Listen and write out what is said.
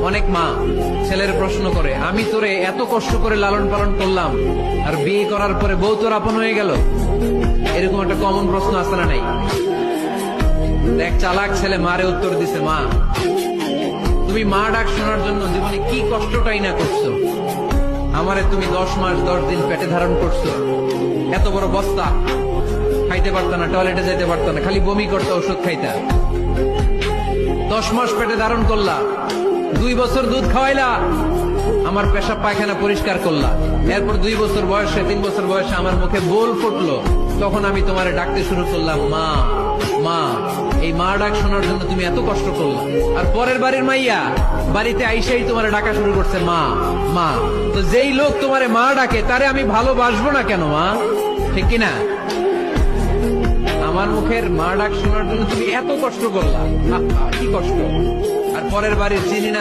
অনেক মা ছেলের প্রশ্ন করে, আমি তোরে এত কষ্ট করে লালন পালন করলাম, আর বিয়ে করার পরে বউ তোর আপন হয়ে গেল? এরকম একটা কমন প্রশ্ন আছে না নাই? এক চালাক ছেলে মারে উত্তর দিছে, মা তুমি মা ডাক শোনার জন্য জীবনে কি কষ্টটাই না করছো। আমারে তুমি 10 মাস 10 দিন পেটে ধারণ করছো, এত বড় বস্তা, খাইতে পারতো না, টয়লেটে যেতে পারতো না, খালি বমি করতো, ওষুধ খাইতা। 10 মাস পেটে ধারণ করলা, 2 বছর দুধ খাওয়াইলা, আমার পেশাব পায়খানা পরিষ্কার করলা। এরপর 2 বছর বয়সে 3 বছর বয়সে আমার মুখে বোল ফুটলো, তখন আমি তোমারে ডাকতে শুরু করলাম, মা মা। এই মা ডাক শোনার জন্য তুমি এত কষ্ট করলা, আর পরের বাড়ির মাইয়া বাড়িতে আইসাই তোমারে ডাকা শুরু করছে মা মা। তো যেই লোক তোমারে মা ডাকে তারে আমি ভালোবাসবো না কেন মা? ঠিক কিনা? আমার মুখের মা ডাক শোনার জন্য তুমি এত কষ্ট করলা, কি কষ্ট। আর পরের বাড়ির চিনি না